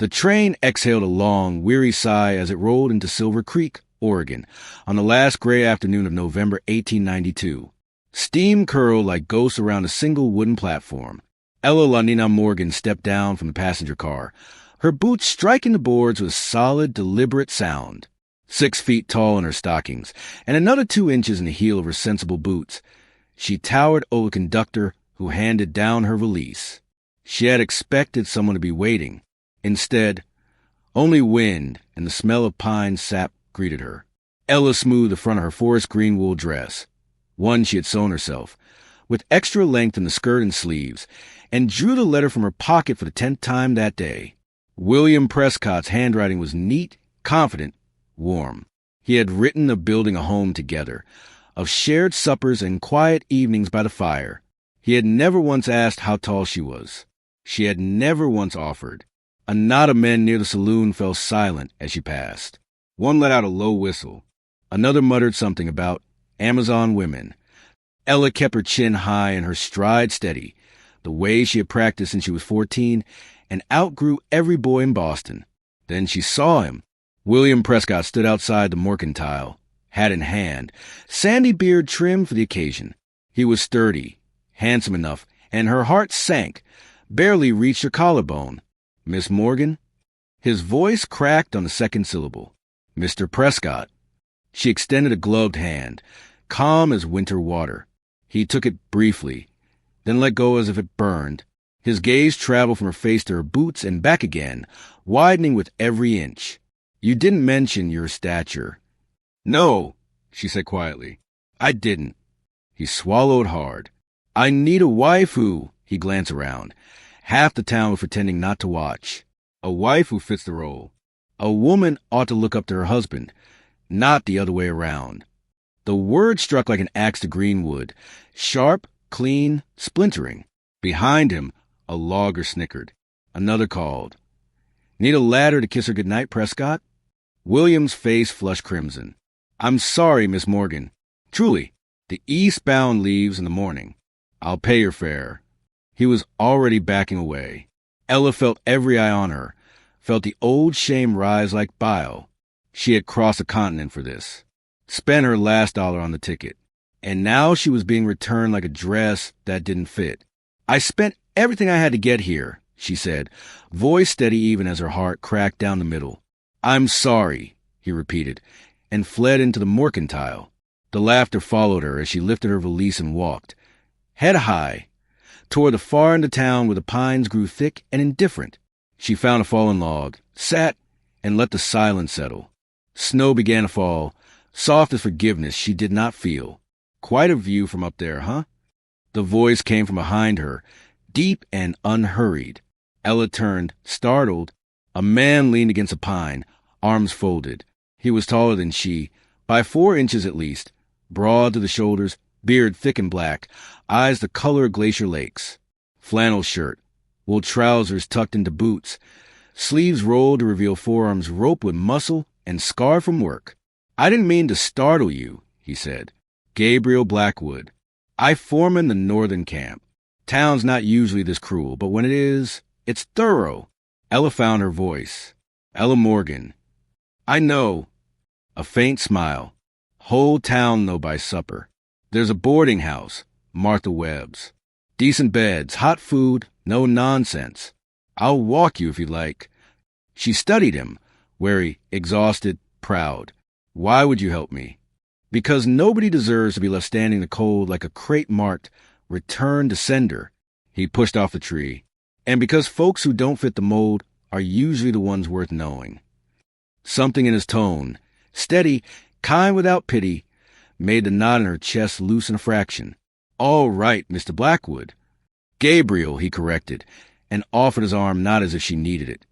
The train exhaled a long, weary sigh as it rolled into Silver Creek, Oregon, on the last gray afternoon of November 1892. Steam curled like ghosts around a single wooden platform. Ella Lanina Morgan stepped down from the passenger car, her boots striking the boards with solid, deliberate sound. 6 feet tall in her stockings, and another 2 inches in the heel of her sensible boots, she towered over the conductor who handed down her valise. She had expected someone to be waiting. Instead, only wind and the smell of pine sap greeted her. Ella smoothed the front of her forest green wool dress, one she had sewn herself, with extra length in the skirt and sleeves, and drew the letter from her pocket for the 10th time that day. William Prescott's handwriting was neat, confident, warm. He had written of building a home together, of shared suppers and quiet evenings by the fire. He had never once asked how tall she was. She had never once offered. A knot of men near the saloon fell silent as she passed. One let out a low whistle. Another muttered something about Amazon women. Ella kept her chin high and her stride steady, the way she had practiced since she was 14, and outgrew every boy in Boston. Then she saw him. William Prescott stood outside the mercantile, hat in hand, sandy beard trimmed for the occasion. He was sturdy, handsome enough, and her heart sank, barely reached her collarbone. "Miss Morgan?" His voice cracked on the second syllable. "Mr. Prescott." She extended a gloved hand, calm as winter water. He took it briefly, then let go as if it burned. His gaze traveled from her face to her boots and back again, widening with every inch. "You didn't mention your stature." "No," she said quietly. "I didn't." He swallowed hard. "I need a wife who—" He glanced around. Half the town was pretending not to watch. "A wife who fits the role. A woman ought to look up to her husband, not the other way around." The word struck like an axe to greenwood, sharp, clean, splintering. Behind him, a logger snickered. Another called. "Need a ladder to kiss her goodnight, Prescott?" William's face flushed crimson. "I'm sorry, Miss Morgan. Truly, the eastbound leaves in the morning. I'll pay your fare." He was already backing away. Ella felt every eye on her, felt the old shame rise like bile. She had crossed a continent for this, spent her last dollar on the ticket, and now she was being returned like a dress that didn't fit. "I spent everything I had to get here," she said, voice steady even as her heart cracked down the middle. "I'm sorry," he repeated, and fled into the mercantile. The laughter followed her as she lifted her valise and walked, head high, toward the far end of town where the pines grew thick and indifferent. She found a fallen log, sat, and let the silence settle. Snow began to fall, soft as forgiveness she did not feel. "Quite a view from up there, huh?" The voice came from behind her, deep and unhurried. Ella turned, startled. A man leaned against a pine, arms folded. He was taller than she, by 4 inches at least, broad to the shoulders, beard thick and black, eyes the color of glacier lakes. Flannel shirt, wool trousers tucked into boots, sleeves rolled to reveal forearms roped with muscle and scarred from work. "I didn't mean to startle you," he said. "Gabriel Blackwood. I foreman the northern camp. Town's not usually this cruel, but when it is, it's thorough." Ella found her voice. "Ella Morgan." "I know." A faint smile. "Whole town know by supper. There's a boarding house, Martha Webb's. Decent beds, hot food, no nonsense. I'll walk you if you like." She studied him, wary, exhausted, proud. "Why would you help me?" "Because nobody deserves to be left standing in the cold like a crate marked, 'Return to Sender.'" He pushed off the tree. "And because folks who don't fit the mold are usually the ones worth knowing." Something in his tone, steady, kind without pity, made the knot in her chest loosen a fraction. "All right, Mr. Blackwood." "Gabriel," he corrected, and offered his arm not as if she needed it,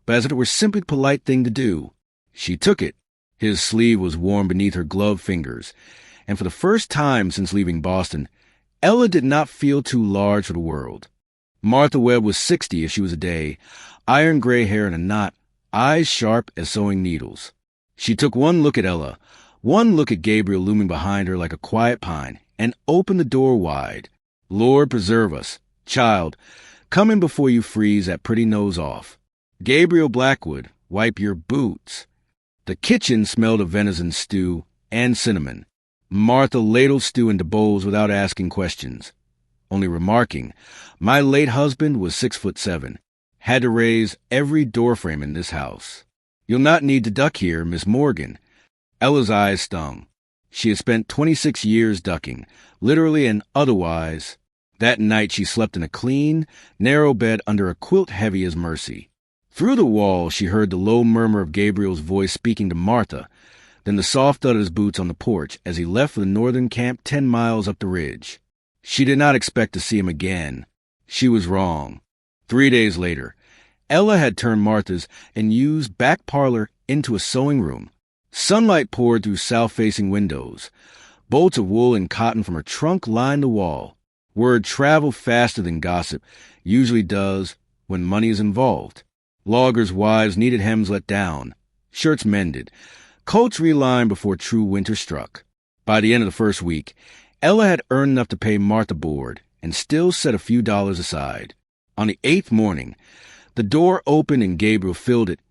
but as if it were simply the polite thing to do. She took it. His sleeve was warm beneath her gloved fingers, and for the first time since leaving Boston, Ella did not feel too large for the world. Martha Webb was 60 if she was a day, iron gray hair in a knot, eyes sharp as sewing needles. She took one look at Ella, one look at Gabriel looming behind her like a quiet pine, and opened the door wide. "Lord preserve us. Child, come in before you freeze that pretty nose off." Gabriel Blackwood, wipe your boots. The kitchen smelled of venison stew and cinnamon. Martha ladled stew into bowls without asking questions, only remarking, "My late husband was 6'7", had to raise every doorframe in this house. You'll not need to duck here, Miss Morgan." Ella's eyes stung. She had spent 26 years ducking, literally and otherwise. That night she slept in a clean, narrow bed under a quilt heavy as mercy. Through the wall she heard the low murmur of Gabriel's voice speaking to Martha, then the soft thud of his boots on the porch as he left for the northern camp 10 miles up the ridge. She did not expect to see him again. She was wrong. 3 days later, Ella had turned Martha's and used back parlor into a sewing room. Sunlight poured through south-facing windows. Bolts of wool and cotton from her trunk lined the wall. Word traveled faster than gossip usually does when money is involved. Loggers' wives needed hems let down, shirts mended, coats relined before true winter struck. By the end of the first week, Ella had earned enough to pay Martha board and still set a few dollars aside. On the 8th morning, the door opened and Gabriel filled it,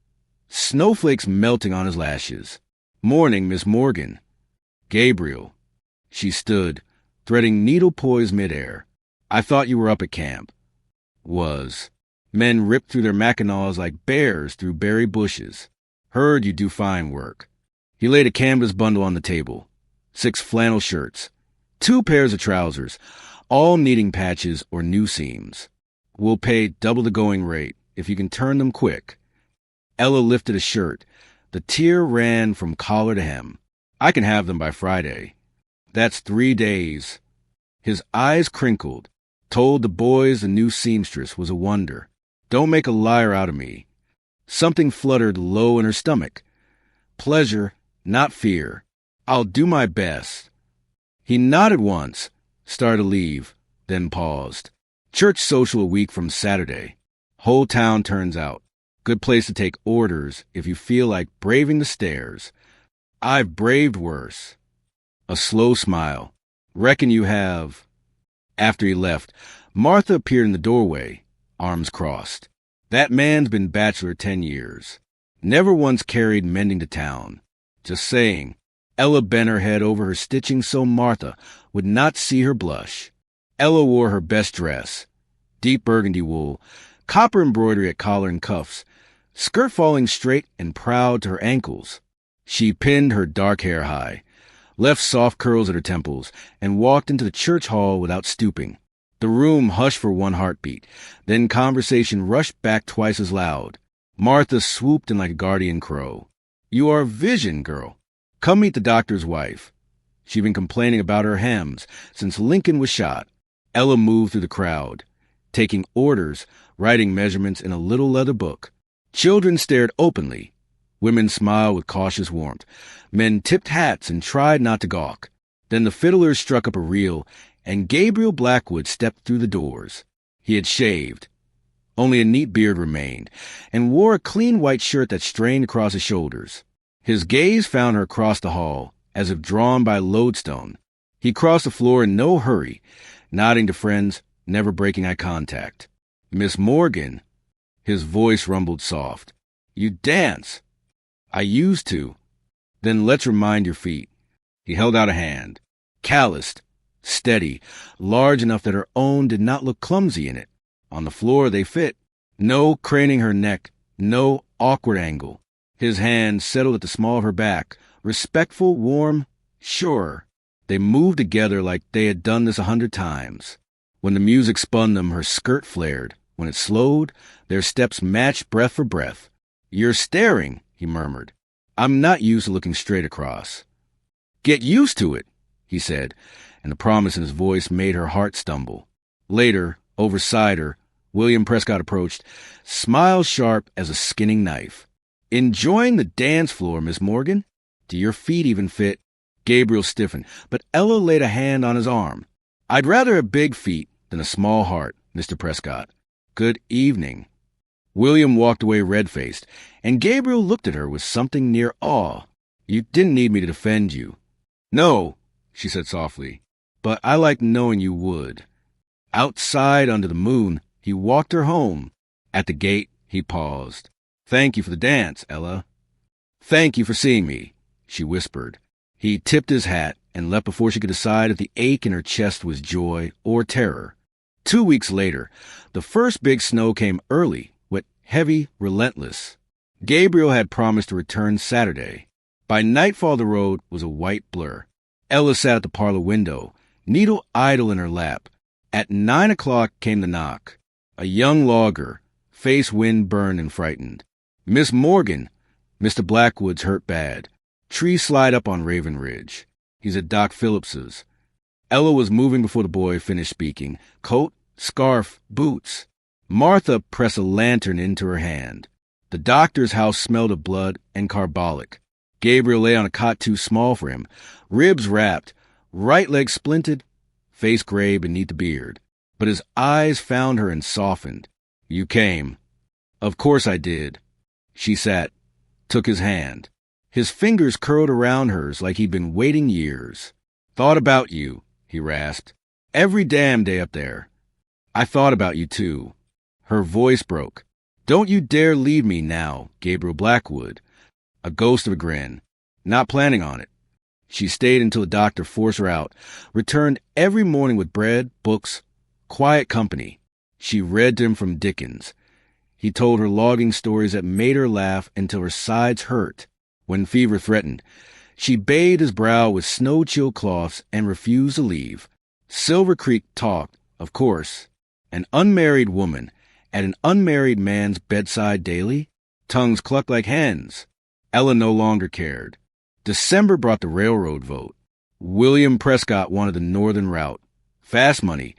snowflakes melting on his lashes. "Morning, Miss Morgan." "Gabriel." She stood, threading needle-poised midair. "I thought you were up at camp." "Was." Men ripped through their mackinaws like bears through berry bushes. "Heard you do fine work." He laid a canvas bundle on the table. 6 flannel shirts, 2 pairs of trousers, all needing patches or new seams. "We'll pay double the going rate if you can turn them quick." Ella lifted a shirt. The tear ran from collar to hem. "I can have them by Friday." "That's 3 days." His eyes crinkled, told the boys the new seamstress was a wonder. "Don't make a liar out of me." Something fluttered low in her stomach. Pleasure, not fear. "I'll do my best." He nodded once, started to leave, then paused. "Church social a week from Saturday. Whole town turns out. Good place to take orders if you feel like braving the stairs. I've braved worse." A slow smile. "Reckon you have." After he left, Martha appeared in the doorway, arms crossed. "That man's been bachelor 10 years. Never once carried mending to town. Just saying." Ella bent her head over her stitching so Martha would not see her blush. Ella wore her best dress, deep burgundy wool, copper embroidery at collar and cuffs, skirt falling straight and proud to her ankles. She pinned her dark hair high, left soft curls at her temples, and walked into the church hall without stooping. The room hushed for one heartbeat, then conversation rushed back twice as loud. Martha swooped in like a guardian crow. "You are a vision, girl. Come meet the doctor's wife. She'd been complaining about her hems since Lincoln was shot." Ella moved through the crowd, taking orders, writing measurements in a little leather book. Children stared openly. Women smiled with cautious warmth. Men tipped hats and tried not to gawk. Then the fiddlers struck up a reel, and Gabriel Blackwood stepped through the doors. He had shaved. Only a neat beard remained, and wore a clean white shirt that strained across his shoulders. His gaze found her across the hall, as if drawn by a lodestone. He crossed the floor in no hurry, nodding to friends, never breaking eye contact. "Miss Morgan." His voice rumbled soft. "You dance." "I used to." "Then let's remind your feet." He held out a hand. Calloused, steady, large enough that her own did not look clumsy in it. On the floor they fit. No craning her neck, no awkward angle. His hand settled at the small of her back, respectful, warm, sure. They moved together like they had done this 100 times. When the music spun them, her skirt flared. When it slowed, their steps matched breath for breath. "You're staring," he murmured. "I'm not used to looking straight across." "Get used to it," he said, and the promise in his voice made her heart stumble. Later, over cider, William Prescott approached, smile sharp as a skinning knife. "Enjoying the dance floor, Miss Morgan? Do your feet even fit?" Gabriel stiffened, but Ella laid a hand on his arm. "I'd rather have big feet than a small heart, Mr. Prescott. Good evening." William walked away red-faced, and Gabriel looked at her with something near awe. "You didn't need me to defend you." "No," she said softly, "but I like knowing you would." Outside under the moon, he walked her home. At the gate, he paused. Thank you for the dance, Ella. Thank you for seeing me, she whispered. He tipped his hat and left before she could decide if the ache in her chest was joy or terror. 2 weeks later, the first big snow came early, wet, heavy, relentless. Gabriel had promised to return Saturday. By nightfall, the road was a white blur. Ella sat at the parlor window, needle idle in her lap. At 9 o'clock came the knock. A young logger, face wind-burned and frightened. Miss Morgan, Mr. Blackwood's hurt bad. Tree slide up on Raven Ridge. He's at Doc Phillips's. Ella was moving before the boy finished speaking. Coat, scarf, boots. Martha pressed a lantern into her hand. The doctor's house smelled of blood and carbolic. Gabriel lay on a cot too small for him, ribs wrapped, right leg splinted, face gray beneath the beard. But his eyes found her and softened. You came. Of course I did. She sat, took his hand. His fingers curled around hers like he'd been waiting years. Thought about you, he rasped. Every damn day up there. I thought about you, too. Her voice broke. Don't you dare leave me now, Gabriel Blackwood. A ghost of a grin. Not planning on it. She stayed until the doctor forced her out, returned every morning with bread, books, quiet company. She read to him from Dickens. He told her logging stories that made her laugh until her sides hurt. When fever threatened, she bathed his brow with snow-chill cloths and refused to leave. Silver Creek talked, of course. An unmarried woman at an unmarried man's bedside daily? Tongues clucked like hens. Ella no longer cared. December brought the railroad vote. William Prescott wanted the northern route. Fast money.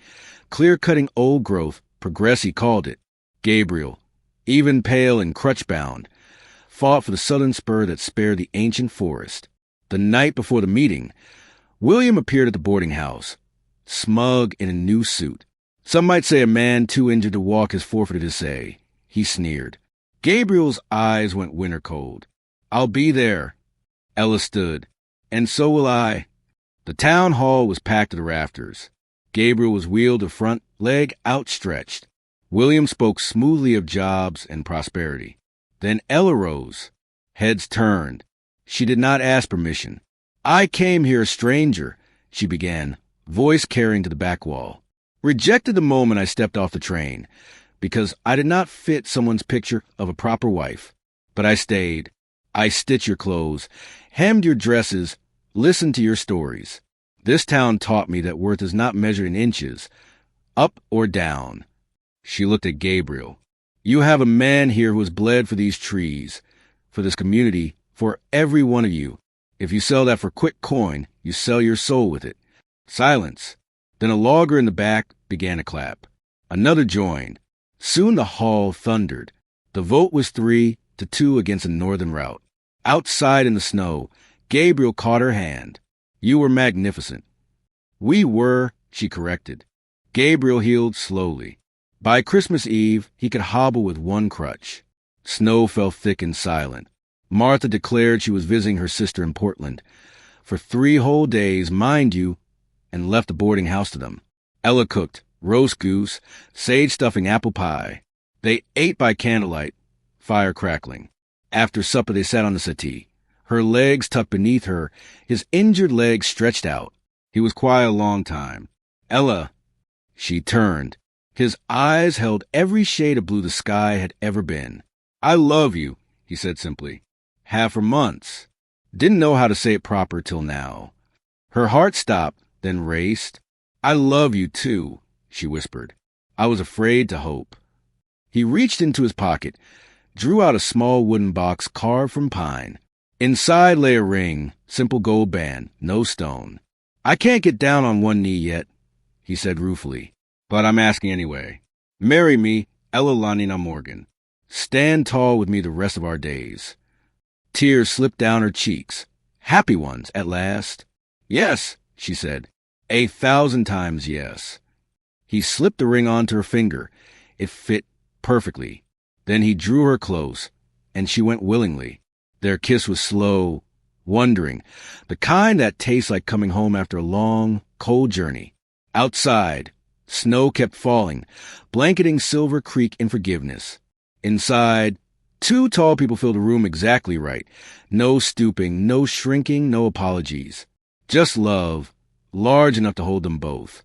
Clear-cutting old growth, progress he called it. Gabriel, even pale and crutch-bound, fought for the southern spur that spared the ancient forest. The night before the meeting, William appeared at the boarding house, smug in a new suit. Some might say a man too injured to walk has forfeited his say. He sneered. Gabriel's eyes went winter cold. I'll be there. Ella stood. And so will I. The town hall was packed to the rafters. Gabriel was wheeled to front, leg outstretched. William spoke smoothly of jobs and prosperity. Then Ella rose. Heads turned. She did not ask permission. I came here a stranger, she began, voice carrying to the back wall. Rejected the moment I stepped off the train, because I did not fit someone's picture of a proper wife. But I stayed. I stitched your clothes, hemmed your dresses, listened to your stories. This town taught me that worth is not measured in inches, up or down. She looked at Gabriel. You have a man here who has bled for these trees, for this community, for every one of you. If you sell that for quick coin, you sell your soul with it. Silence. Then a logger in the back began to clap. Another joined. Soon the hall thundered. The vote was 3-2 against the northern route. Outside in the snow, Gabriel caught her hand. You were magnificent. We were, she corrected. Gabriel healed slowly. By Christmas Eve, he could hobble with one crutch. Snow fell thick and silent. Martha declared she was visiting her sister in Portland. For 3 whole days, mind you, and left the boarding house to them. Ella cooked roast goose, sage stuffing apple pie. They ate by candlelight, fire crackling. After supper, they sat on the settee, her legs tucked beneath her, his injured legs stretched out. He was quiet a long time. Ella, she turned. His eyes held every shade of blue the sky had ever been. I love you, he said simply. Have for months. Didn't know how to say it proper till now. Her heart stopped, then raced. I love you too, she whispered. I was afraid to hope. He reached into his pocket, drew out a small wooden box carved from pine. Inside lay a ring, simple gold band, no stone. I can't get down on one knee yet, he said ruefully. But I'm asking anyway. Marry me, Ella Lanina Morgan. Stand tall with me the rest of our days. Tears slipped down her cheeks. Happy ones, at last. Yes, she said. 1,000 times yes. He slipped the ring onto her finger. It fit perfectly. Then he drew her close, and she went willingly. Their kiss was slow, wondering, the kind that tastes like coming home after a long, cold journey. Outside, snow kept falling, blanketing Silver Creek in forgiveness. Inside, Two tall people fill the room exactly right. No stooping, no shrinking, no apologies. Just love, large enough to hold them both.